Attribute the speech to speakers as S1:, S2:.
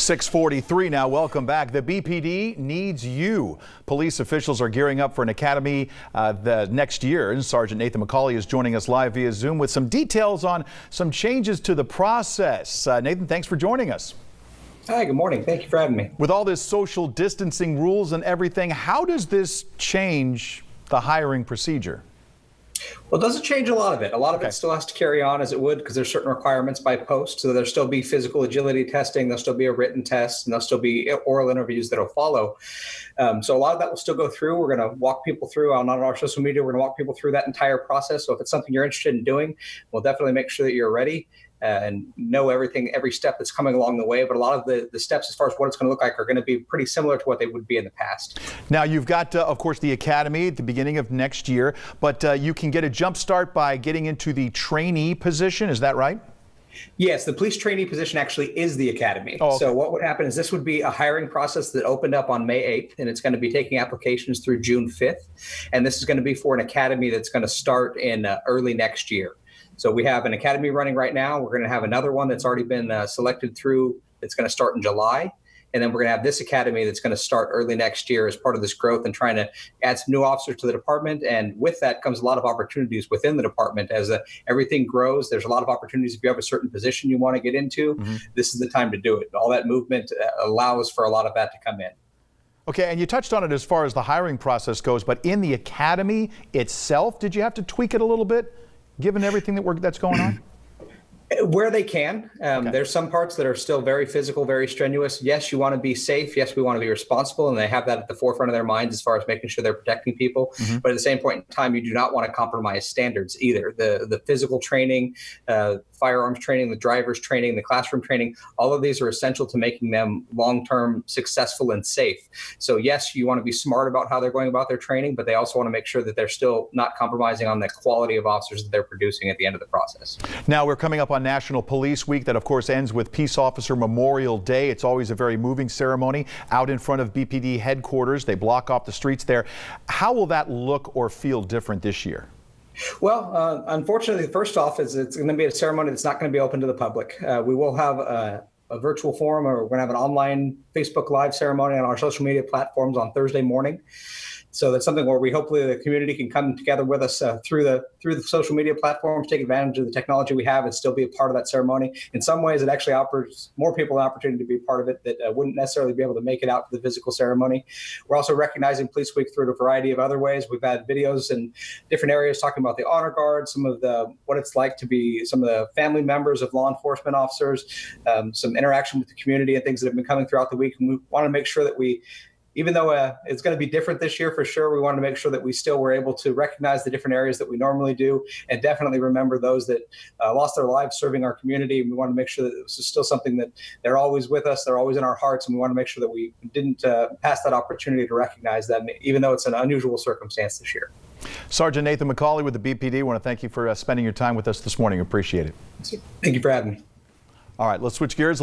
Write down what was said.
S1: 6:43 now. Welcome back. The BPD needs you. Police officials are gearing up for an academy the next year. And Sergeant Nathan McCauley is joining us live via Zoom with some details on some changes to the process. Nathan, thanks for joining us.
S2: Hi, good morning. Thank you for having me.
S1: With all this social distancing rules and everything, how does this change the hiring procedure?
S2: Well, it doesn't change a lot of it. A lot of it still has to carry on as it would because there's certain requirements by post. So there'll still be physical agility testing, there'll still be a written test, and there'll still be oral interviews that'll follow. So a lot of that will still go through. We're going to walk people through on our social media. We're going to walk people through that entire process. So if it's something you're interested in doing, we'll definitely make sure that you're ready and know every step that's coming along the way. But a lot of the steps as far as what it's going to look like are going to be pretty similar to what they would be in the past.
S1: Now, you've got, of course, the academy at the beginning of next year, but you can get a jump start by getting into the trainee position. Is that right?
S2: Yes, the police trainee position actually is the academy.
S1: Oh, okay.
S2: So what would happen is this would be a hiring process that opened up on May 8th, and it's going to be taking applications through June 5th. And this is going to be for an academy that's going to start in early next year. So we have an academy running right now. We're going to have another one that's already been selected through. It's going to start in July. And then we're going to have this academy that's going to start early next year as part of this growth and trying to add some new officers to the department. And with that comes a lot of opportunities within the department. As everything grows, there's a lot of opportunities. If you have a certain position you want to get into, this is the time to do it. All that movement allows for a lot of that to come in.
S1: Okay, and you touched on it as far as the hiring process goes, but in the academy itself, did you have to tweak it a little bit, given everything that's going on?
S2: Where they can. There's some parts that are still very physical, very strenuous. Yes, you want to be safe. Yes, we want to be responsible. And they have that at the forefront of their minds as far as making sure they're protecting people. But at the same point in time, you do not want to compromise standards either. The physical training, firearms training, the driver's training, the classroom training, all of these are essential to making them long-term successful and safe. So yes, you want to be smart about how they're going about their training, but they also want to make sure that they're still not compromising on the quality of officers that they're producing at the end of the process.
S1: Now we're coming up on National Police Week that of course ends with Peace Officer Memorial Day. It's always a very moving ceremony out in front of BPD headquarters. They block off the streets there. How will that look or feel different this year?
S2: Well, unfortunately, first off, it's going to be a ceremony that's not going to be open to the public. We will have a virtual forum, or we're going to have an online Facebook Live ceremony on our social media platforms on Thursday morning. So that's something where we hopefully the community can come together with us through the social media platforms, take advantage of the technology we have and still be a part of that ceremony. In some ways, it actually offers more people an opportunity to be a part of it that wouldn't necessarily be able to make it out to the physical ceremony. We're also recognizing Police Week through a variety of other ways. We've had videos in different areas talking about the honor guard, some of what it's like to be some of the family members of law enforcement officers, some interaction with the community and things that have been coming throughout the week. And we want to make sure that even though it's going to be different this year for sure, we want to make sure that we still were able to recognize the different areas that we normally do and definitely remember those that lost their lives serving our community. And we want to make sure that this is still something that they're always with us, they're always in our hearts, and we want to make sure that we didn't pass that opportunity to recognize them, even though it's an unusual circumstance this year.
S1: Sergeant Nathan McCauley with the BPD, I want to thank you for spending your time with us this morning. Appreciate it.
S2: Thank you for having me.
S1: All right, let's switch gears.